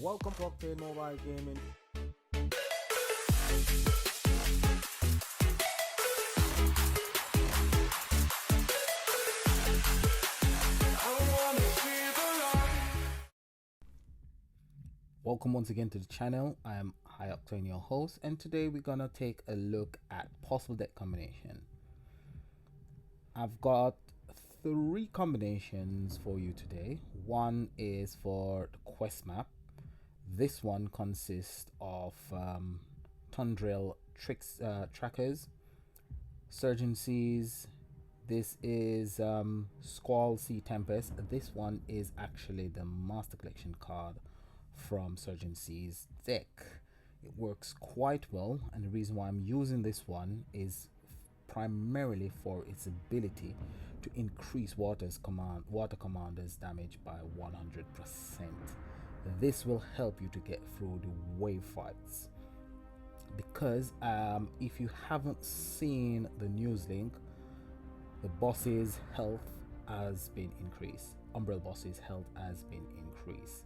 Welcome to Octane Mobile Gaming. Welcome once again to the channel. I am High Octane, your host, and today we're gonna take a look at possible deck combination. I've got three combinations for you today. One is for the quest map. This one consists of Tundra Trackers, Surgeon Seas. This is Squall Sea Tempest. This one is actually the Master Collection card from Surgeon Seas deck. It works quite well, and the reason why I'm using this one is primarily for its ability to increase water commanders damage by 100%. This will help you to get through the wave fights, because if you haven't seen the news link, the boss's health has been increased. Umbrella boss's health has been increased.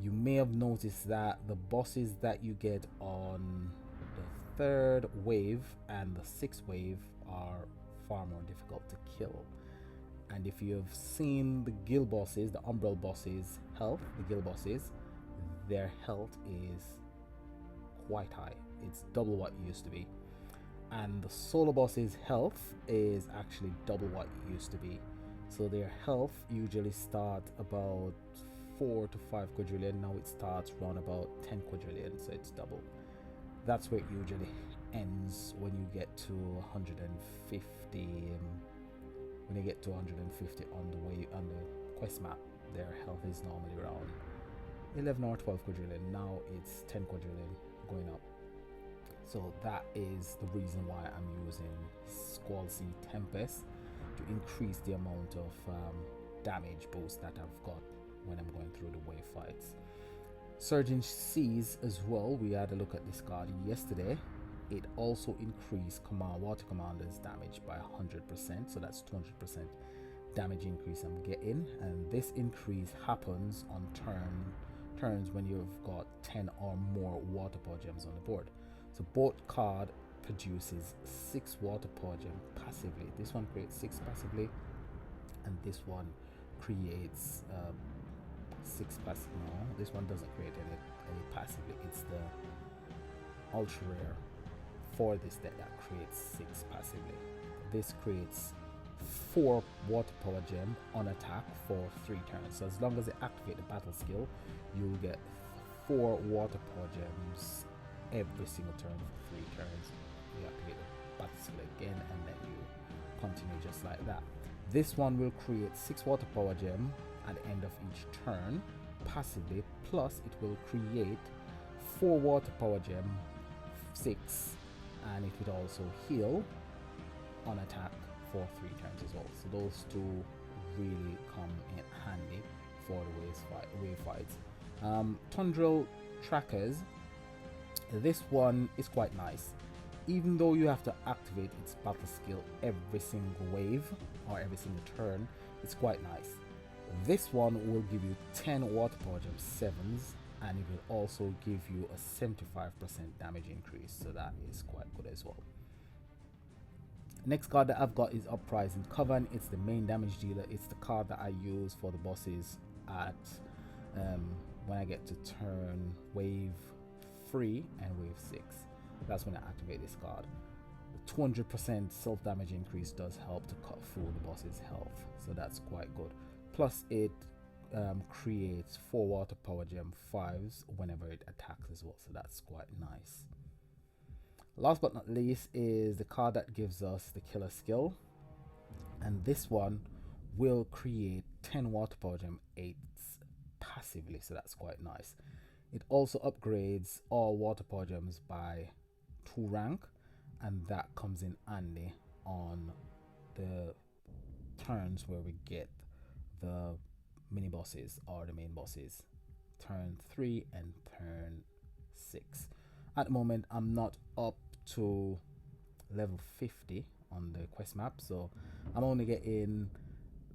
You may have noticed that the bosses that you get on the third wave and the sixth wave are far more difficult to kill. And if you have seen the guild bosses, the umbrella bosses health, the guild bosses, their health is quite high. It's double what it used to be. And the solo boss's health is actually double what it used to be. So their health usually start about 4 to 5 quadrillion. Now it starts around about 10 quadrillion, so it's double. That's where it usually ends when you get to 150. When you get to 150 on the quest map, their health is normally around 11 or 12 quadrillion. Now it's 10 quadrillion going up. So that is the reason why I'm using Squall Sea Tempest to increase the amount of damage boost that I've got when I'm going through the wave fights. Surging Seas as well, we had a look at this card yesterday. It also increased water commanders damage by 100%, so that's 200% damage increase I'm getting, and this increase happens on turns when you've got 10 or more water power gems on the board. So both card produces 6 water power gem passively. This one creates 6 passively, and this one creates 6 passive. No, this one doesn't create any passively. It's the ultra rare for this deck that creates 6 passively. This creates 4 water power gem on attack for 3 turns. So as long as they activate the battle skill, you'll get 4 water power gems every single turn for 3 turns. You activate the battle skill again, and then you continue just like that. This one will create 6 water power gem at the end of each turn passively, plus it will create 4 water power gem 6, and it would also heal on attack for 3 turns as well. So those two really come in handy for the wave fights. Tundra Trackers, this one is quite nice. Even though you have to activate its battle skill every single wave or every single turn, it's quite nice. This one will give you 10 water power gem 7s, and it will also give you a 75% damage increase, so that is quite good as well. Next card that I've got is Uprising Coven. It's the main damage dealer. It's the card that I use for the bosses at when I get to turn wave 3 and wave 6. That's when I activate this card. The 200% self damage increase does help to cut through the boss's health, so that's quite good. Plus it creates 4 water power gem 5s whenever it attacks as well, so that's quite nice. Last but not least is the card that gives us the killer skill, and this one will create 10 water power gem 8s passively, so that's quite nice. It also upgrades all water power gems by 2 rank, and that comes in handy on the turns where we get the mini bosses or the main bosses, turn 3 and turn 6. At the moment I'm not up to level 50 on the quest map, so I'm only getting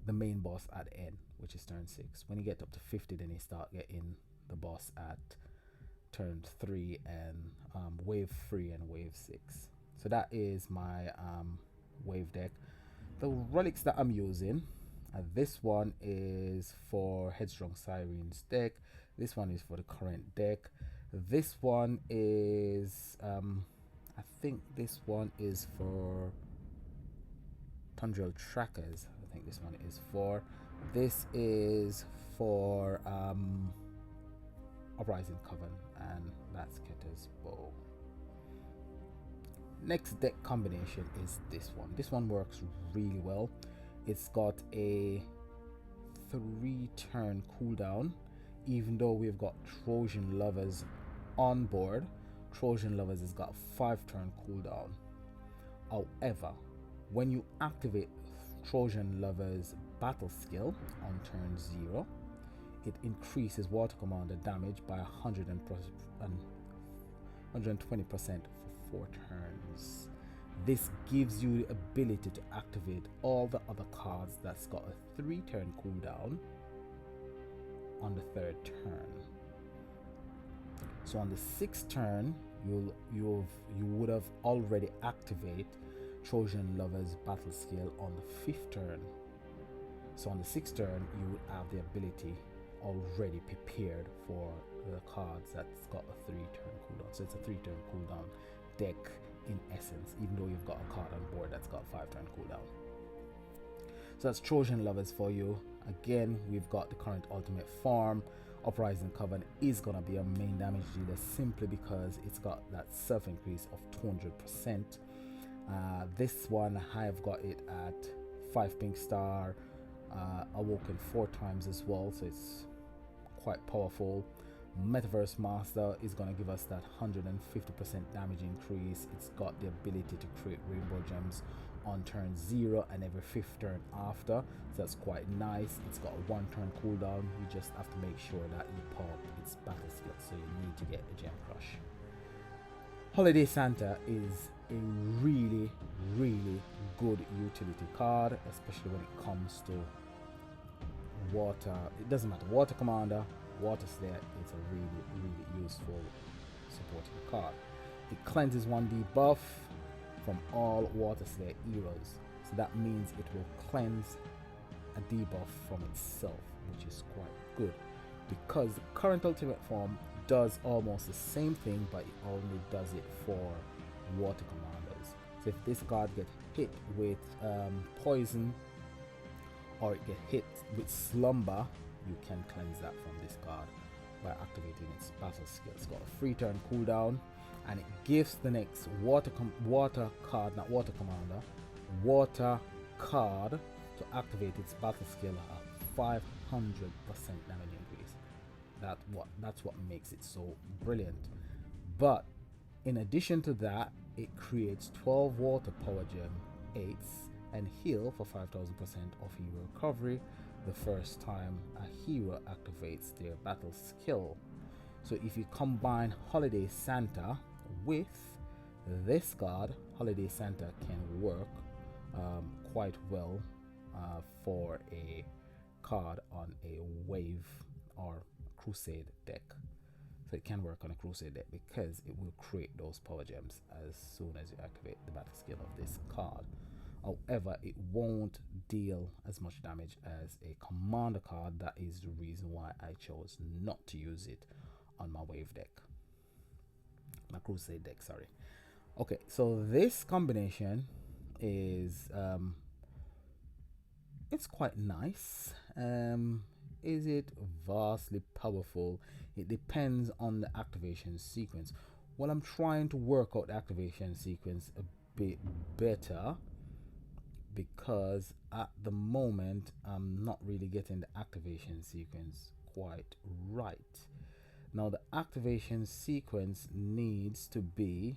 the main boss at the end, which is turn 6. When you get up to 50, then you start getting the boss at turn 3 and wave 3 and wave 6. So that is my wave deck. The relics that I'm using, this one is for Headstrong Siren's deck. This one is for the current deck. This one is I think this one is for Tundra Trackers. I think this one is for. This is for Uprising Coven, and that's Ketter's Bow. Next deck combination is this one. This one works really well. It's got a 3-turn cooldown. Even though we've got Trojan Lovers on board, Trojan Lovers has got a 5-turn cooldown. However, when you activate Trojan Lovers battle skill on turn 0, it increases Water Commander damage by 120% for 4 turns. This gives you the ability to activate all the other cards that's got a 3-turn cooldown on the 3rd turn. So on the 6th turn, you would have already activated Trojan Lover's battle skill on the 5th turn. So on the 6th turn, you would have the ability already prepared for the cards that's got a 3-turn cooldown. So it's a 3-turn cooldown deck in essence, even though you've got a card on board that's got a 5-turn cooldown. So that's Trojan Lovers for you. Again, we've got the current ultimate form. Uprising Coven is gonna be a main damage dealer simply because it's got that self increase of 200%. This one I've got it at 5 pink star, awoken 4 times as well, so it's quite powerful. Metaverse Master is going to give us that 150% damage increase. It's got the ability to create rainbow gems on turn 0 and every 5th turn after, so that's quite nice. It's got a 1-turn cooldown. You just have to make sure that you pop its battle skill, so you need to get the Gem Crush. Holiday Santa is a really good utility card, especially when it comes to water. It doesn't matter, Water Commander, Water Slayer, it's a really useful supporting card. It cleanses 1 debuff from all Water Slayer heroes, so that means it will cleanse a debuff from itself, which is quite good, because the current ultimate form does almost the same thing, but it only does it for water commanders. So if this card gets hit with poison, or it gets hit with slumber, you can cleanse that from this card by activating its battle skill. It's got a 3-turn cooldown, and it gives the next water card, not water commander, water card to activate its battle skill at 500% damage increase. That's what makes it so brilliant. But in addition to that, it creates 12 water power gem 8s and heal for 5000% of hero recovery the first time a hero activates their battle skill. So if you combine Holiday Santa with this card, Holiday Santa can work quite well for a card on a wave or crusade deck. So it can work on a crusade deck because it will create those power gems as soon as you activate the battle skill of this card. However, it won't deal as much damage as a commander card. That is the reason why I chose not to use it on my wave deck, my crusade deck, sorry. Okay, so this combination is it's quite nice. Is it vastly powerful? It depends on the activation sequence. Well, I'm trying to work out the activation sequence a bit better, because at the moment I'm not really getting the activation sequence quite right. Now the activation sequence needs to be,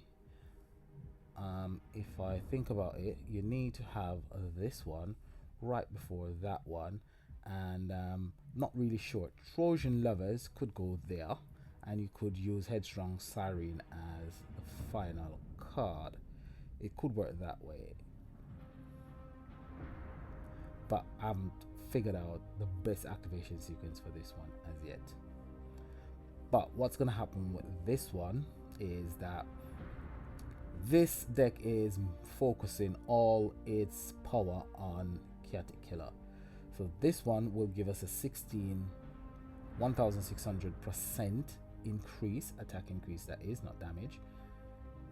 if I think about it, you need to have this one right before that one, and not really sure. Trojan Lovers could go there, and you could use Headstrong Siren as the final card. It could work that way, but I haven't figured out the best activation sequence for this one as yet. But what's going to happen with this one is that this deck is focusing all its power on Chaotic Killer. So this one will give us a 1600% increase, attack increase, that is, not damage.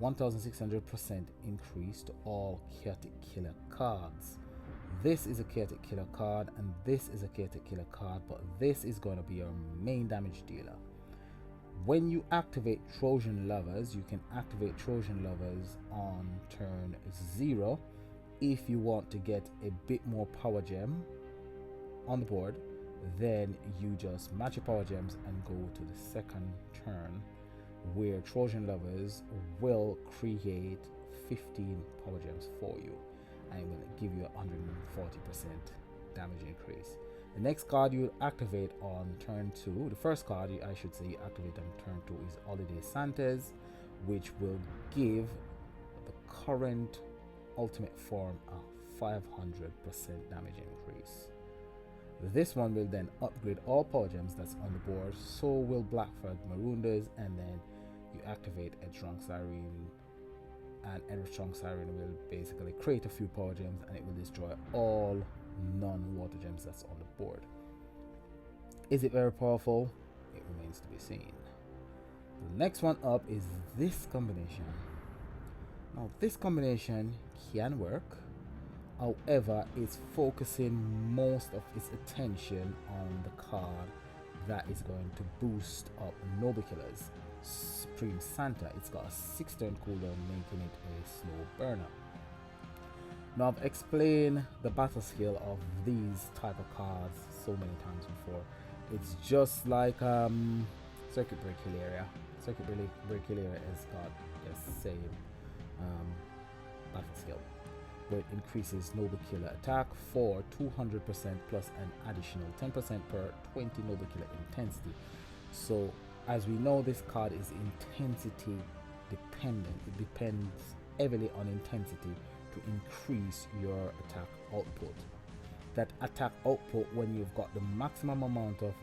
1600% increase to all Chaotic Killer cards. This is a Chaotic Killer card, and this is a Chaotic Killer card, but this is going to be your main damage dealer. When you activate Trojan Lovers, you can activate Trojan Lovers on turn 0 if you want to get a bit more power gem on the board. Then you just match your power gems and go to the second turn, where Trojan Lovers will create 15 power gems for you, and it will give you a 140% damage increase. The next card you activate on turn 2, the first card I should say you activate on turn 2 is Holiday Santas, which will give the current ultimate form a 500% damage increase. This one will then upgrade all power gems that's on the board, so will Blackford Maroonders, and then you activate Edgestrong Siren, and Edgestrong Siren will basically create a few power gems, and it will destroy all non-water gems that's on the board. Is it very powerful? It remains to be seen. The next one up is this combination. Now this combination can work, however it's focusing most of its attention on the card that is going to boost up Noble Killers, Supreme Santa. It's got a 6-turn cooldown, making it a slow burner. Now I've explained the battle skill of these type of cards so many times before. It's just like Circuit Breaker area. Circuit Breaker area has got the same battle skill, where it increases Noble Killer attack for 200% plus an additional 10% per 20 Noble Killer intensity. So as we know, this card is intensity dependent. It depends heavily on intensity to increase your attack output. That attack output, when you've got the maximum amount of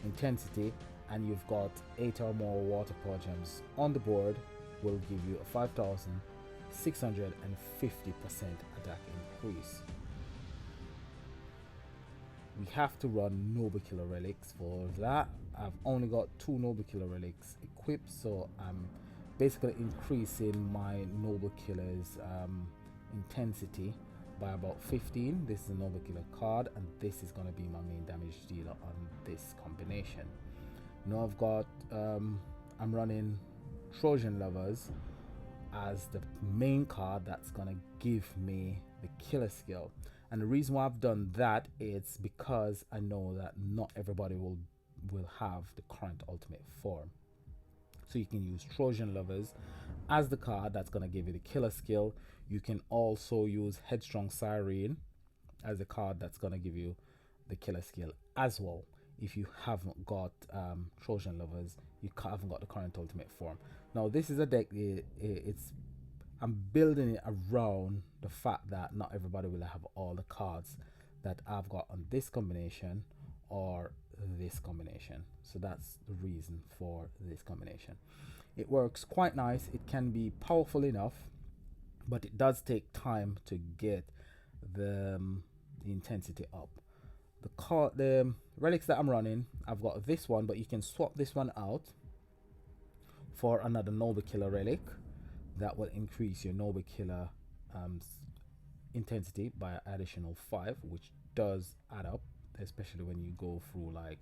intensity and you've got 8 or more water power gems on the board, will give you a 5,650% attack increase. We have to run Noble Killer Relics for that. I've only got 2 Noble Killer Relics equipped, so I'm basically increasing my Noble Killer's intensity by about 15. This is a Noble Killer card, and this is going to be my main damage dealer on this combination. Now I've got I'm running Trojan Lovers as the main card that's going to give me the killer skill, and the reason why I've done that is because I know that not everybody will have the current ultimate form. So you can use Trojan Lovers as the card that's going to give you the killer skill. You can also use Headstrong Siren as the card that's going to give you the killer skill as well. If you haven't got Trojan Lovers, you haven't got the current ultimate form. Now this is a deck, I'm building it around the fact that not everybody will have all the cards that I've got on this combination or this combination. So that's the reason for this combination. It works quite nice. It can be powerful enough, but it does take time to get the intensity up. The relics that I'm running, I've got this one, but you can swap this one out for another Noble Killer relic that will increase your Noble Killer intensity by an additional 5, which does add up, especially when you go through like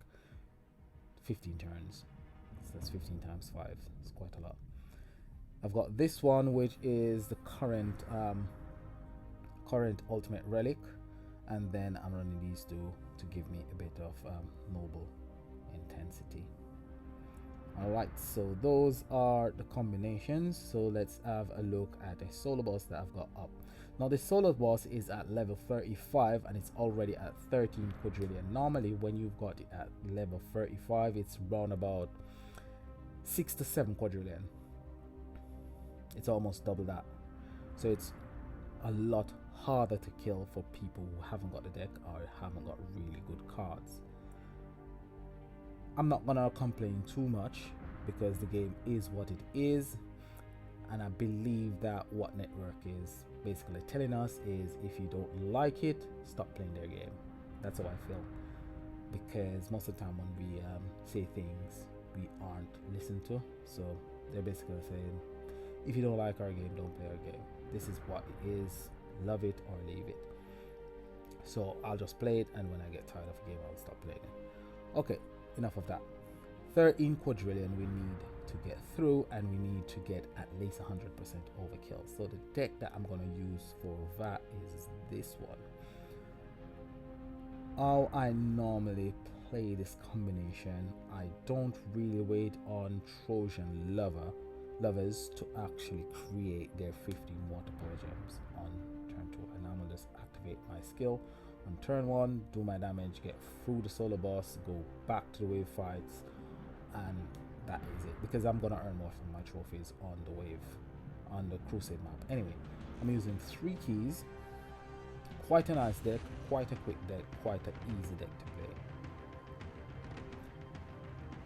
15 turns. So that's 15 times 5. It's quite a lot. I've got this one, which is the current ultimate relic, and then I'm running these two to give me a bit of noble intensity. Alright, so those are the combinations. So let's have a look at a solo boss that I've got up. Now the solo boss is at level 35 and it's already at 13 quadrillion. Normally when you've got it at level 35, it's around about 6 to 7 quadrillion. It's almost double that. So it's a lot harder to kill for people who haven't got the deck or haven't got really good cards. I'm not gonna complain too much because the game is what it is, and I believe that what Network is basically telling us is if you don't like it, stop playing their game. That's how I feel, because most of the time when we say things, we aren't listened to. So they're basically saying, if you don't like our game, don't play our game. This is what it is. Love it or leave it. So I'll just play it, and when I get tired of a game, I'll stop playing it. Okay, enough of that. 13 quadrillion we need to get through, and we need to get at least 100% overkill. So the deck that I'm going to use for that is this one. How I normally play this combination, I don't really wait on Trojan lovers to actually create their 15 water power gems on turn 2, and I'm going to just activate my skill on turn 1, do my damage, get through the solo boss, go back to the wave fights, and that is it, because I'm gonna earn more from my trophies on the wave, on the crusade map. Anyway, I'm using 3 keys. Quite a nice deck, quite a quick deck, quite an easy deck to play.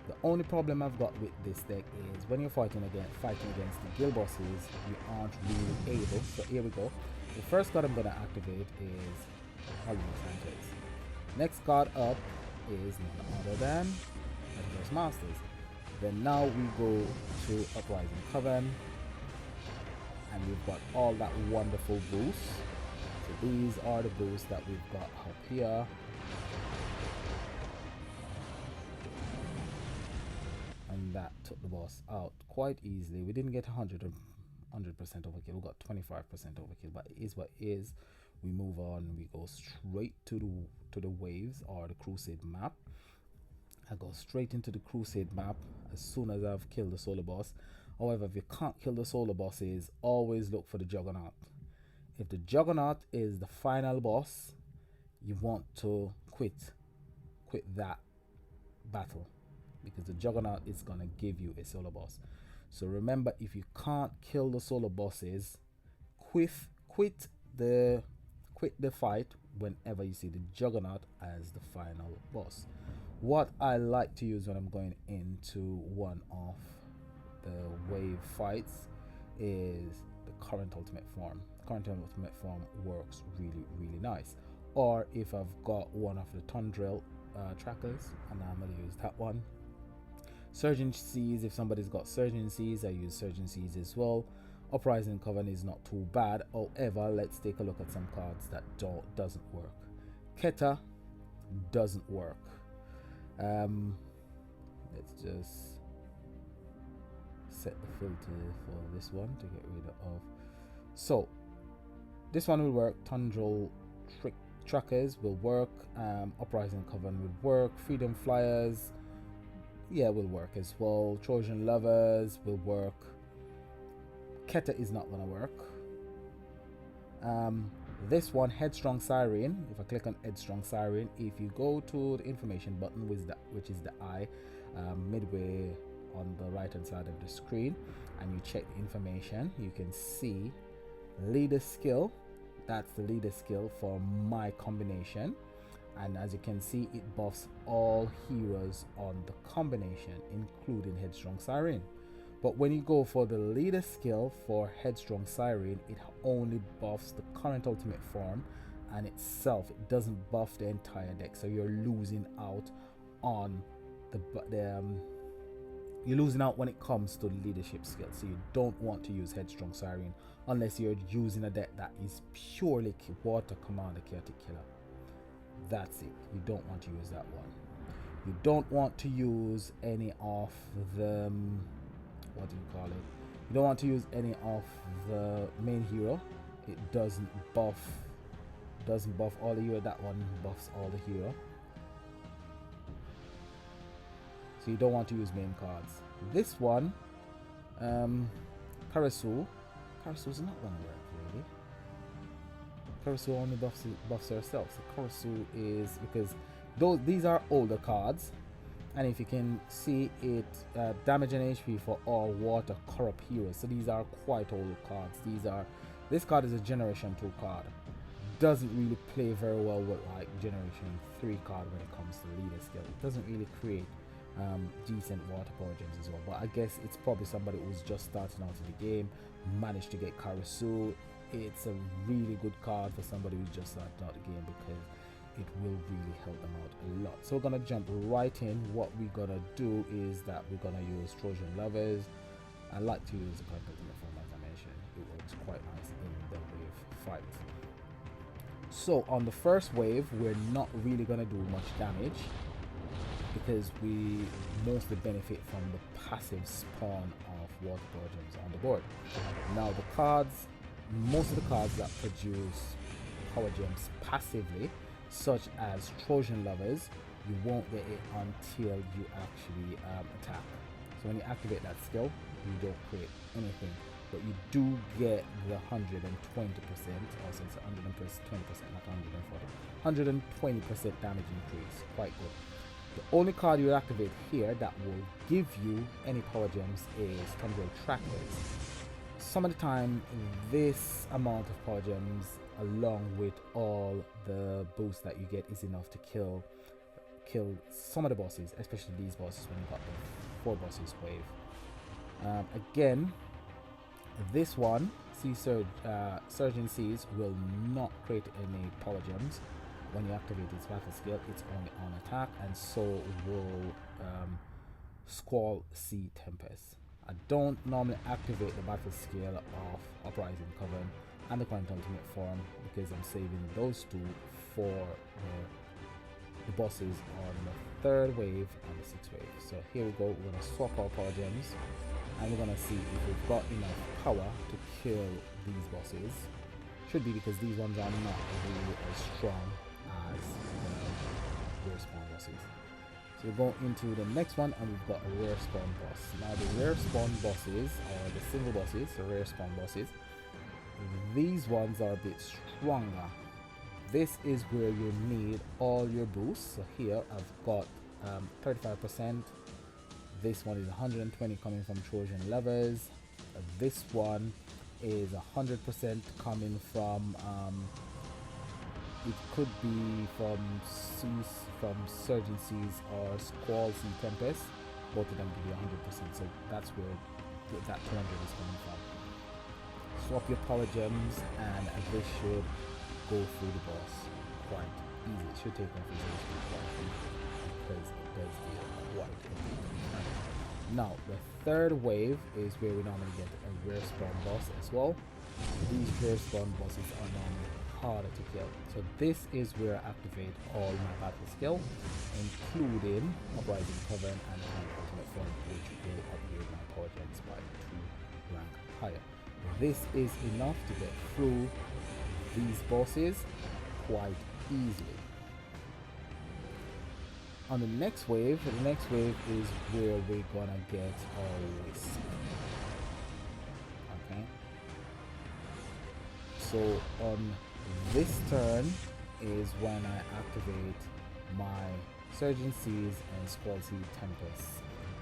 The only problem I've got with this deck is when you're fighting against the guild bosses, you aren't really able. So here we go. The first card I'm gonna activate is Hunters. Next card up is none other than Adverse Masters. Then now we go to Uprising Coven, and we've got all that wonderful boost. So these are the boosts that we've got up here. And that took the boss out quite easily. We didn't get 100% overkill. We got 25% overkill, but it is what it is. We move on. We go straight to the waves or the crusade map. I go straight into the crusade map as soon as I've killed the solo boss. However, if you can't kill the solo bosses, always look for the juggernaut. If the juggernaut is the final boss, you want to quit that battle, because the juggernaut is gonna give you a solo boss. So remember, if you can't kill the solo bosses, quit the fight whenever you see the juggernaut as the final boss. What I like to use when I'm going into one of the wave fights is the current ultimate form. Current ultimate form works really nice. Or if I've got one of the Tundra Trackers, and I'm gonna use that one. Surging Seas, if somebody's got Surging Seas, I use Surging Seas as well. Uprising Coven is not too bad. However, let's take a look at some cards that doesn't work. Keta doesn't work. Let's just set the filter for this one to get rid of. So this one will work. Tundra Trackers will work. Uprising Coven will work. Freedom Flyers, yeah, will work as well. Trojan Lovers will work. Keta is not gonna work. This one, Headstrong Siren, if I click on Headstrong Siren, if you go to the information button, which is the eye midway on the right hand side of the screen, and you check the information, you can see leader skill. That's the leader skill for my combination, and as you can see, it buffs all heroes on the combination, including Headstrong Siren. But when you go for the leader skill for Headstrong Siren, it only buffs the current ultimate form and itself. It doesn't buff the entire deck, so you're losing out on you're losing out when it comes to the leadership skill. So you don't want to use Headstrong Siren unless you're using a deck that is purely Water Commander Chaotic Killer. That's it. You don't want to use that one. You don't want to use any of the what do you call it? You don't want to use any of the main hero. It doesn't buff all the hero. That one buffs all the hero. So you don't want to use main cards. This one, Karasu is not gonna work really. Karasu only buffs herself. So Karasu is, because these are older cards. And if you can see it, damage and HP for all water corrupt heroes. So these are quite old cards. This card is a Generation 2 card. Doesn't really play very well with like Generation 3 card when it comes to leader skill. It doesn't really create decent water power gems as well. But I guess it's probably somebody who's just starting out in the game, managed to get Karasu. It's a really good card for somebody who's just starting out the game because it will really help them out a lot. So we're gonna jump right in. What we're gonna do is that we're gonna use Trojan Lovers. I like to use the current ultimate form, as I mentioned. It works quite nice in the wave fight. So on the first wave, we're not really gonna do much damage because we mostly benefit from the passive spawn of water power gems on the board. Now the cards, most of the cards that produce power gems passively, such as Trojan Lovers, you won't get it until you actually attack. So when you activate that skill, you don't create anything, but you do get the 120%, or since 120%, not 140, 120% damage increase. Quite good. The only card you activate here that will give you any power gems is Tundra Trackers. Some of the time, this amount of power gems, along with all the boosts that you get, is enough to kill some of the bosses, especially these bosses when you got the 4 bosses wave. Again, this one, Surgeon Seas, will not create any power gems. When you activate its battle skill, it's only on attack, and so will Squall Sea Tempest. I don't normally activate the battle skill of Uprising Coven and the current ultimate form because I'm saving those two for the bosses on the 3rd wave and the 6th wave. So here we go, we're going to swap our power gems and we're going to see if we've got enough power to kill these bosses. Should be, because these ones are not really as strong as the rare spawn bosses. So we go into the next one and we've got a rare spawn boss. Now the rare spawn bosses, or the single bosses, the rare spawn bosses, these ones are a bit stronger. This is where you need all your boosts. So here I've got 35%. This one is 120 coming from Trojan Lovers. This one is 100% coming from it could be from Surgeon Seas or Squall Sea Tempest. Both of them give you 100%, so that's where that 200 is coming from. Swap your power gems and this should go through the boss quite easy. It should take off his HP quite easy because it does deal quite a bit of damage. Now the 3rd wave is where we normally get a rare spawn boss as well. These rare spawn bosses are normally harder to kill. So this is where I activate all my battle skill, including Uprising Coven and Ultimate Form, which will upgrade my power gems by 2 rank higher. This is enough to get through these bosses quite easily. On the next wave is where we're gonna get our Wisp. Okay. So on this turn is when I activate my Surgeon Seas and Squall Sea Tempest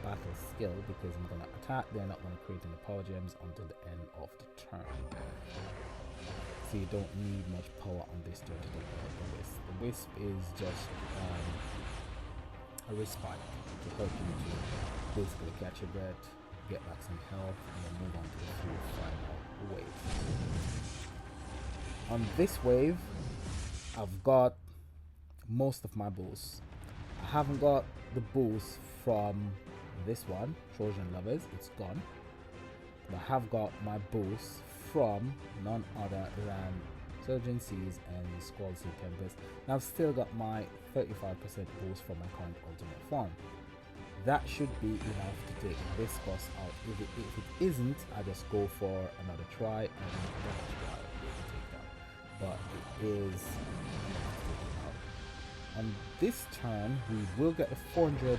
battle skill, because I'm going to attack, they're not going to create any power gems until the end of the turn. So you don't need much power on this turn to take out the Wisp. The Wisp is just a respite to help you to basically catch your breath, get back some health, and then move on to the final wave. On this wave, I've got most of my boosts. I haven't got the boost from this one, Trojan Lovers, it's gone. But I have got my boost from none other than Surgeon Seas and Squall Sea Tempest. And I've still got my 35% boost from my current ultimate form. That should be enough to take this boss out. If it isn't, I just go for another try and another try to take that. But it is on this turn we will get a 400,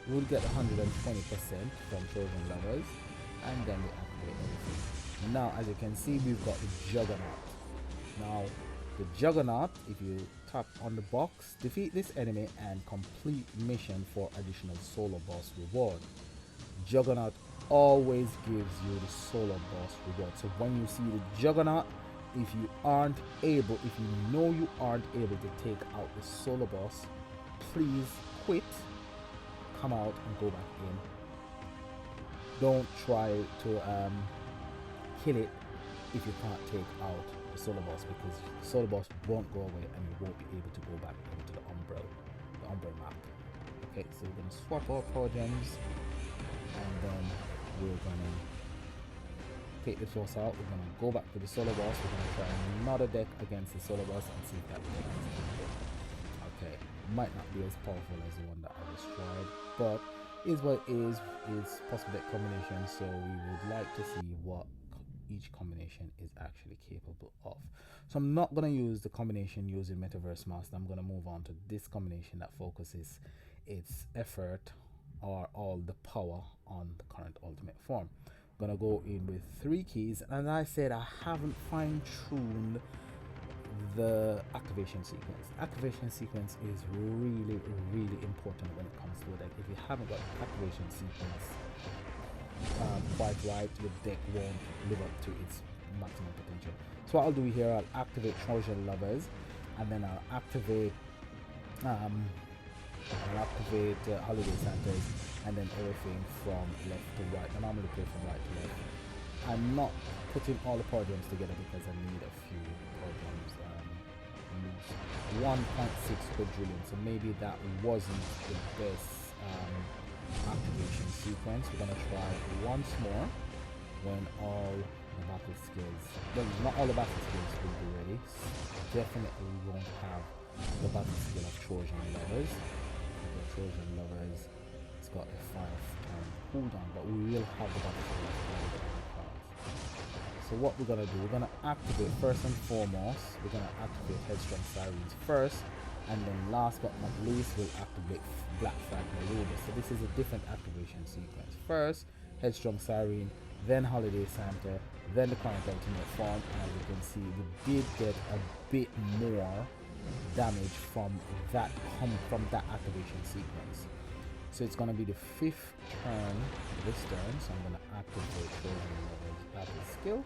we'll get 120% from Trojan Lovers, and then we activate everything. Now as you can see, we've got the Juggernaut. Now the Juggernaut, if you tap on the box, defeat this enemy and complete mission for additional solo boss reward. Juggernaut always gives you the solo boss reward. So when you see the Juggernaut, if you know you aren't able to take out the solo boss, please quit, come out and go back in. Don't try to kill it if you can't take out the solar boss, because the solar boss won't go away and you won't be able to go back into the Umbral map. Okay, so we're gonna swap our power gems, and then we're gonna take this boss out. We're gonna go back to the solar boss. We're gonna try another deck against the solar boss and see if that works. Okay, might not be as powerful as the one that I just tried, but is what is possible deck combination, so we would like to see what each combination is actually capable of. So I'm not going to use the combination using Metaverse Master. I'm going to move on to this combination that focuses its effort or all the power on the current ultimate form. I'm going to go in with 3 keys, and as I said, I haven't fine-tuned the activation sequence. Activation sequence is really important when it comes to a deck. If you haven't got the activation sequence quite right, your deck won't live up to its maximum potential. So what I'll do here, I'll activate Trojan Lovers, and then I'll activate Holiday Santas, and then everything from left to right. I normally play from right to left. I'm not putting all the power gems together because I need a few power gems loose. 1.6 quadrillion, so maybe that wasn't the best activation sequence. We're gonna try once more when all the battle skills, well, not all the battle skills will be ready. Definitely we won't have the battle skill of Trojan Lovers. Trojan Lovers, it's got a 5-turn cooldown, but we will have the battle skill of Trojan Lovers. So what we're gonna do, we're gonna activate first and foremost, we're gonna activate Headstrong Sirens first, and then last but not least we'll activate Black Flag Maruba. So this is a different activation sequence. First Headstrong Siren, then Holiday Santa, then the current ultimate form, and as you can see we did get a bit more damage from that activation sequence. So it's going to be the 5th turn this turn, so I'm going to activate Trojan Lovers battle skill,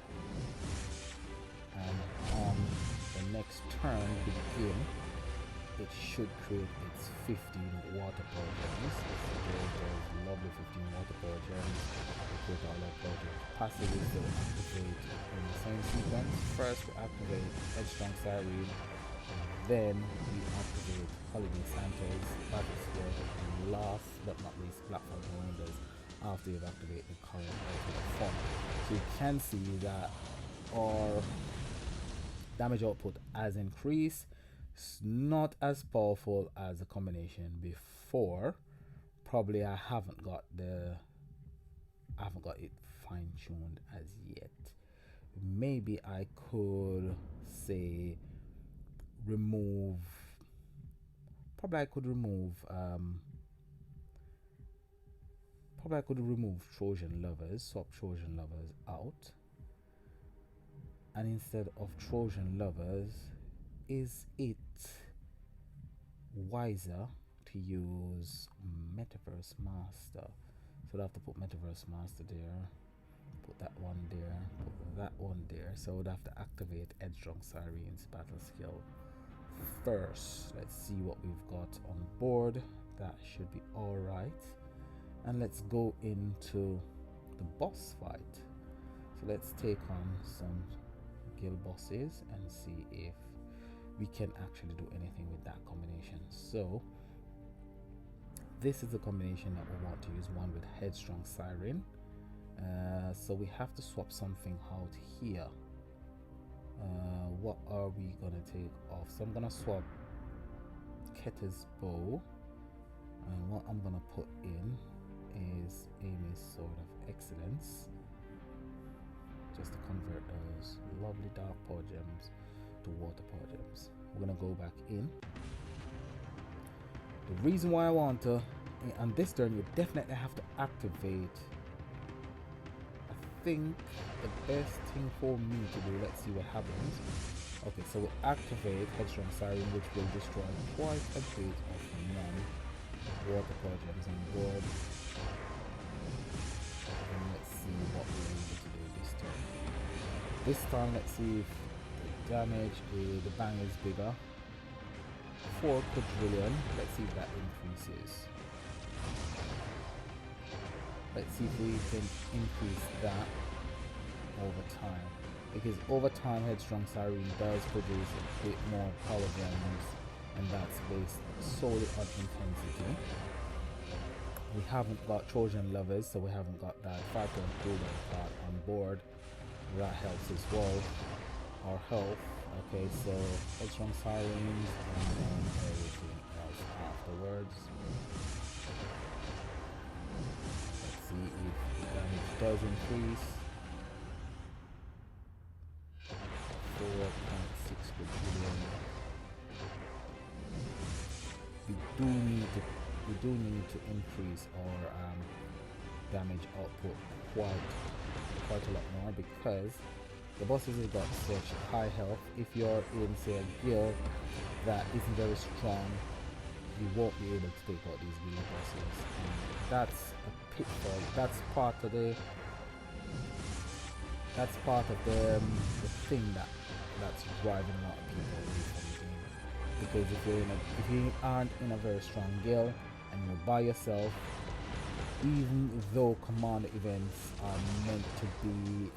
and on the next turn begin it should create its 15 water power gems. There's lovely 15 water power gems. We create all our power gems passages that will activate in the same sequence. First we activate Headstrong Siren, then we activate Holiday Santa's battle skill, and last but not least Black Flag Windows after you've activated the current ultimate form. So you can see that our damage output has increased. It's not as powerful as the combination before. Probably I haven't got it fine-tuned as yet. Maybe I could say remove Trojan Lovers, swap Trojan Lovers out, and instead of Trojan Lovers, is it wiser to use Metaverse Master? So I'd have to put Metaverse Master there, put that one there, put that one there. So I would have to activate Headstrong Siren's battle skill first. Let's see what we've got on board. That should be alright. And let's go into the boss fight. So let's take on some guild bosses and see if we can actually do anything with that combination. So this is the combination that we want to use, one with Headstrong Siren. So we have to swap something out here. What are we gonna take off? So I'm gonna swap Ketter's bow, and what I'm gonna put in is Amy's Sword of Excellence, just to convert those lovely dark power gems to water power gems. We're gonna go back in. The reason why I want to, on this turn, you definitely have to activate. I think the best thing for me to do, let's see what happens. Okay, so we'll activate Headstrong Siren, which will destroy quite a bit of non-water power gems on board. And let's see what we're able to do this turn. This time, let's see if the damage, the bang is bigger. 4 quadrillion. Let's see if that increases. Let's see if we can increase that over time, because over time Headstrong Siren does produce a bit more power gems, and that's based solely on intensity. We haven't got Trojan Lovers, so we haven't got that 5-turn cooldown card on board. That helps as well. Our health. Okay, so Headstrong Sirens and then everything else afterwards. Let's see if the damage does increase. 4.6 billion. We do need to increase our damage output quite a lot more, because the bosses have got such high health. If you're in, say, a guild that isn't very strong, you won't be able to take out these guild bosses. And that's a pitfall. That's part of the thing that's driving a lot of people away from the game. Because if you aren't in a very strong guild and you're by yourself, even though command events are meant to be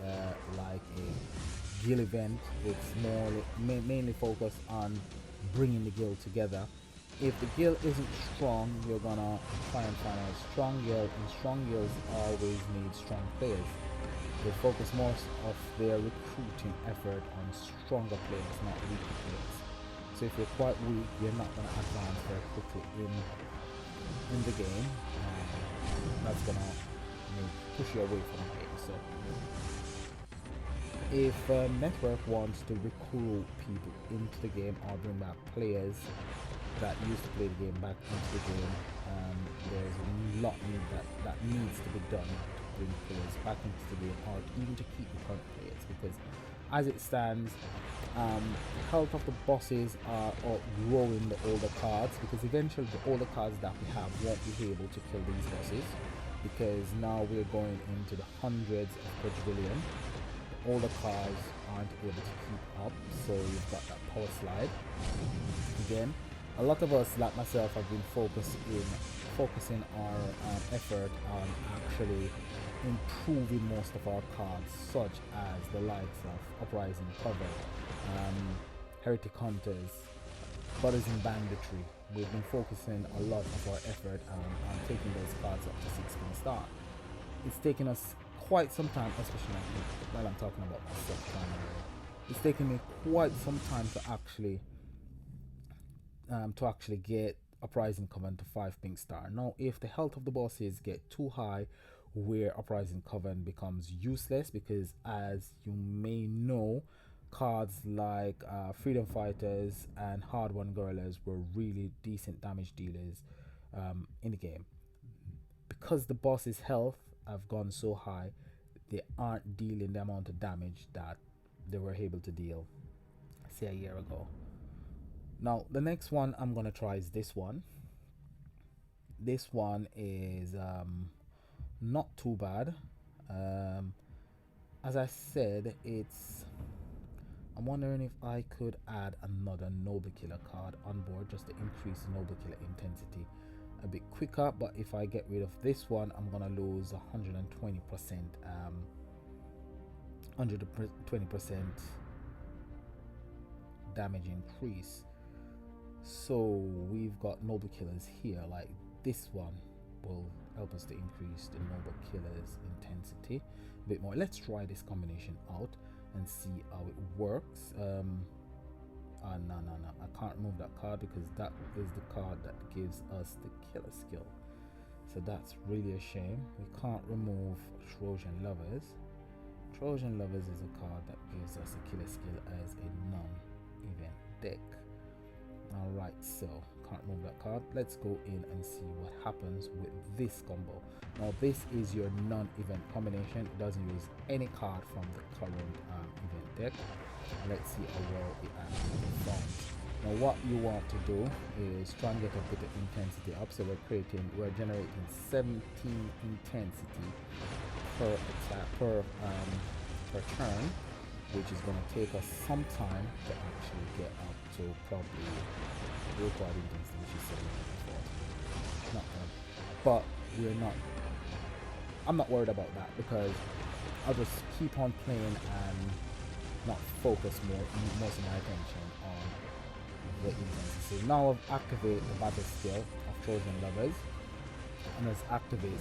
like a guild event, it's more mainly focused on bringing the guild together. If the guild isn't strong, you're gonna try and find a strong guild, and strong guilds always need strong players. They focus most of their recruiting effort on stronger players, not weaker players. So if you're quite weak, you're not gonna advance very quickly in the game. That's gonna push you away from the game. So if a network wants to recruit people into the game or bring back players that used to play the game back into the game, there's a lot that needs to be done to bring players back into the game, or even to keep the current players, because as it stands, health of the bosses are outgrowing the older cards, because eventually the older cards that we have won't be able to kill these bosses, because now we're going into the hundreds of quadrillion. The older cards aren't able to keep up, so you've got that power slide. Again, a lot of us, like myself, have been focusing our effort on actually improving most of our cards, such as the likes of Uprising Coven, Heretic Hunters, Brothers in Banditry. We've been focusing a lot of our effort on taking those cards up to 16 star. It's taken us quite some time, especially while I'm talking about myself primarily. It's taken me quite some time to actually get Uprising Coven to 5 pink star. Now, if the health of the bosses get too high, where Uprising Coven becomes useless, because as you may know, cards like Freedom Fighters and Hard One Gorillas were really decent damage dealers in the game. Because the boss's health have gone so high, they aren't dealing the amount of damage that they were able to deal, say, a year ago. Now, the next one I'm gonna try is this one. This one is not too bad. As I said, I'm wondering if I could add another Noble Killer card on board, just to increase the Noble Killer intensity a bit quicker. But if I get rid of this one, I'm gonna lose 120% damage increase. So we've got Noble Killers here, like this one will help us to increase the Noble Killers intensity a bit more. Let's try this combination out and see how it works. No, I can't remove that card, because that is the card that gives us the killer skill, so that's really a shame. We can't remove Trojan Lovers. Trojan Lovers is a card that gives us a killer skill as a non-event deck. Alright, so can't remove that card. Let's go in and see what happens with this combo. Now, this is your non-event combination. It doesn't use any card from the current event deck. Let's see how well it actually performs. Now, what you want to do is try and get a bit of intensity up. So we're generating 17 intensity per attack per turn, which is going to take us some time to actually get up to probably required intensity, which is 740. Not bad, but we're not I'm not worried about that because I'll just keep on playing and not focus most of my attention on the intensity. Now I've activated the battle skill of Trojan Lovers, and let's activate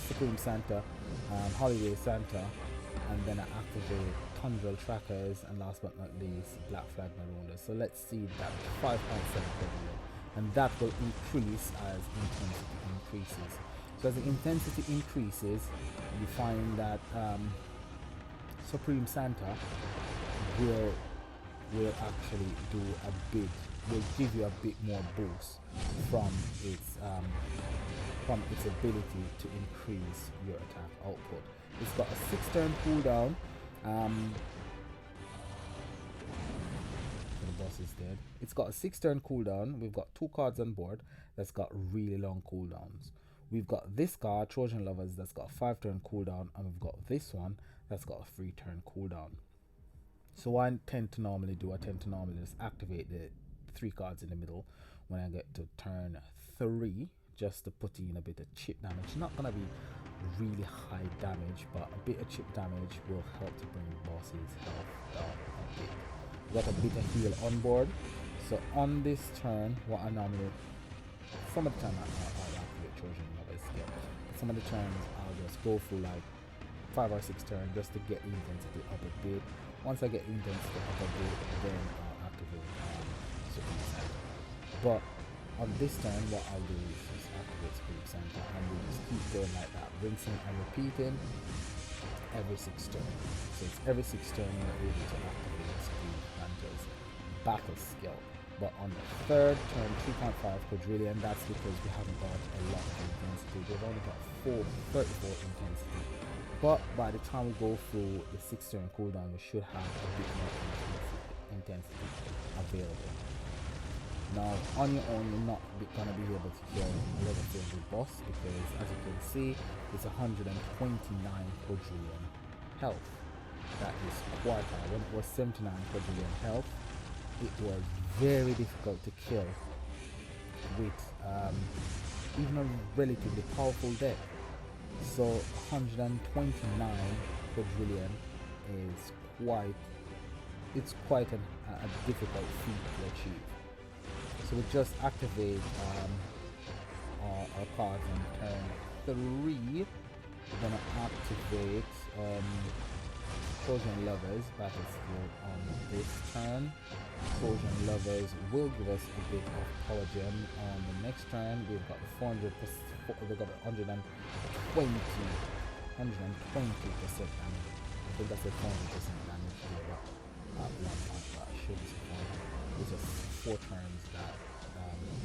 Supreme Santa and Holiday Santa, and then I activate Tundra Trackers, and last but not least Black Flag Marooners. So let's see that 5.7 per million, and that will increase as intensity increases. So as the intensity increases, you find that Supreme Santa will actually do a bit, will give you a bit more boost from its ability to increase your attack output. It's got a 6-turn cooldown. The boss is dead. It's got a 6-turn cooldown. We've got 2 cards on board that's got really long cooldowns. We've got this card, Trojan Lovers, that's got a 5-turn cooldown, and we've got this one that's got a 3-turn cooldown. So what I tend to normally do, just activate the 3 cards in the middle when I get to turn 3, just to put in a bit of chip damage. Not gonna be really high damage, but a bit of chip damage will help to bring boss's health down a bit. We got a bit of heal on board. So on this turn, what I normally, some of the time I'll activate Trojan Lovers skill. Some of the turns I'll just go through like 5 or 6 turns just to get the intensity up a bit. Once I get intensity up a bit, then I'll activate Supreme Santa. But on this turn, what I'll do is just activate Supreme Santa, and we'll just keep going like that, rinsing and repeating every 6 turns. So it's every 6 turns you're able to activate Supreme Santa's battle skill. But on the 3rd turn, 3.5 quadrillion, that's because we haven't got a lot of intensity. We've only got 34 intensity. But by the time we go through the 6-turn cooldown, we should have a bit more intensity available. Now, on your own, you're not going to be able to kill a level 300 boss because, as you can see, it's 129 quadrillion health. That is quite high. When it was 79 quadrillion health, it was very difficult to kill with even a relatively powerful deck. So 129 quadrillion is quite a difficult feat to achieve. So we just activate our cards on turn 3. We're gonna activate Trojan Lovers battle skill on this turn. Trojan Lovers will give us a bit of power gem on the next turn. We've got the 400%, we've got 120% damage. I think that's a 400% damage here, but at one point that should be fine. It's just 4 turns that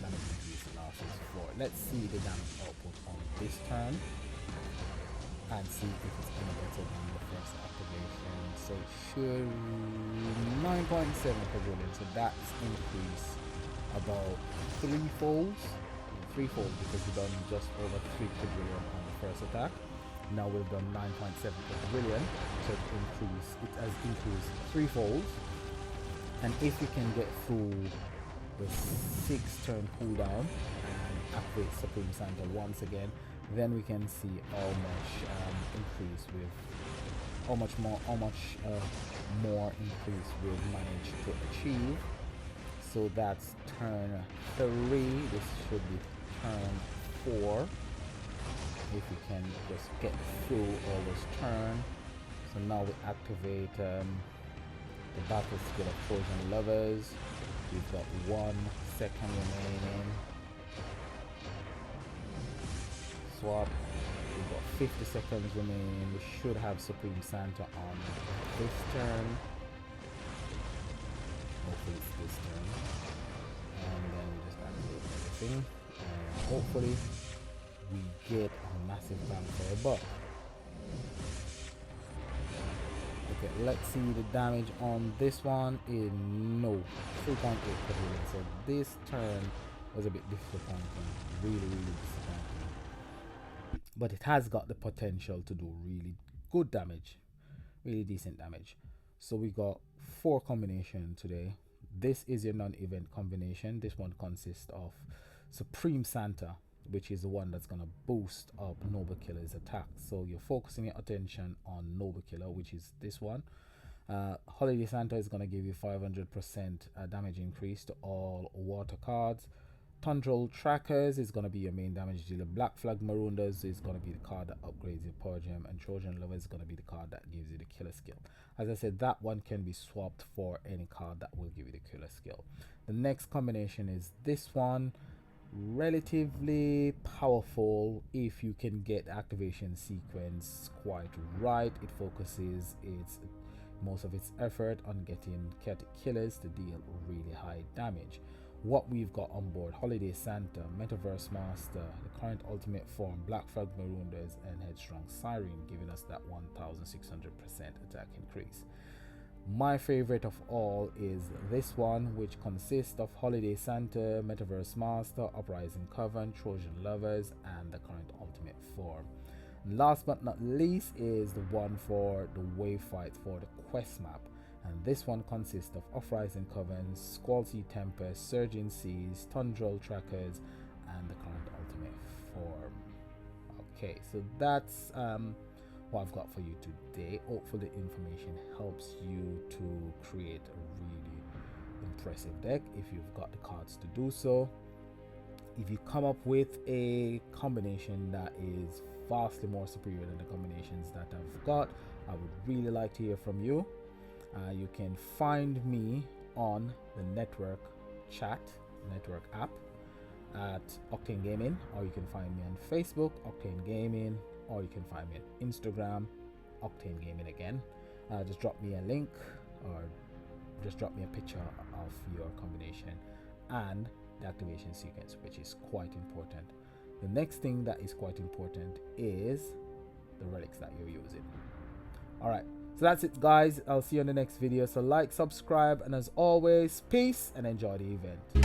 damage increase lasts 4. Let's see the damage output on this turn and see if it's any better than the first activation. So it should 9.7 quadrillion, so that's increased about 3-fold because we've done just over 3 quadrillion on the first attack. Now we've done 9.7 quadrillion, so it has increased 3-fold. And if we can get through the 6-turn cooldown and activate Supreme Santa once again, then we can see how much more increase we've managed to achieve. So that's turn 3. This should be turn 4. If we can just get through all this turn. So now we activate the battle skill of Trojan Lovers. We've got 1 second remaining. Swap. We've got 50 seconds remaining. We should have Supreme Santa on this turn. Hopefully it's this turn. And then we just activate everything. And hopefully we get a massive bang for a buck. Okay, let's see the damage on this one. Is no 3.8 quadrillion. So this turn was a bit disappointing. Really disappointing. But it has got the potential to do really good damage, really decent damage. So we got 4 combinations today. This is your non-event combination. This one consists of Supreme Santa which is the one that's going to boost up Noble Killer's attack. So you're focusing your attention on Noble Killer, which is this one. Holiday Santa is going to give you 500% damage increase to all water cards. Tundra Trackers is going to be your main damage dealer. Black Flag Maroonders is going to be the card that upgrades your power gem, and Trojan Lover is going to be the card that gives you the killer skill. As I said, that one can be swapped for any card that will give you the killer skill. The next combination is this one. Relatively powerful if you can get activation sequence quite right. It focuses most of its effort on getting chaotic killers to deal really high damage. What we've got on board: Holiday Santa, Metaverse Master, the current ultimate form, Black Flag Maroonders, and Headstrong Siren, giving us that 1600% attack increase. My favorite of all is this one, which consists of Holiday Santa, Metaverse Master, Uprising Coven, Trojan Lovers, and the current ultimate form. And last but not least is the one for the wave fight for the quest map. And this one consists of Uprising Coven, Squall Sea Tempest, Surging Seas, Tundra Trackers, and the current ultimate form. Okay, so that's what I've got for you today. Hopefully the information helps you to create a really impressive deck if you've got the cards to do so. If you come up with a combination that is vastly more superior than the combinations that I've got, I would really like to hear from you. You can find me on the network app at Octane Gaming, or you can find me on Facebook, Octane Gaming, or you can find me on Instagram, Octane Gaming again. Just drop me a link, or just drop me a picture of your combination and the activation sequence, which is quite important. The next thing that is quite important is the relics that you're using. All right, so that's it, guys. I'll see you in the next video. So like, subscribe, and as always, peace and enjoy the event.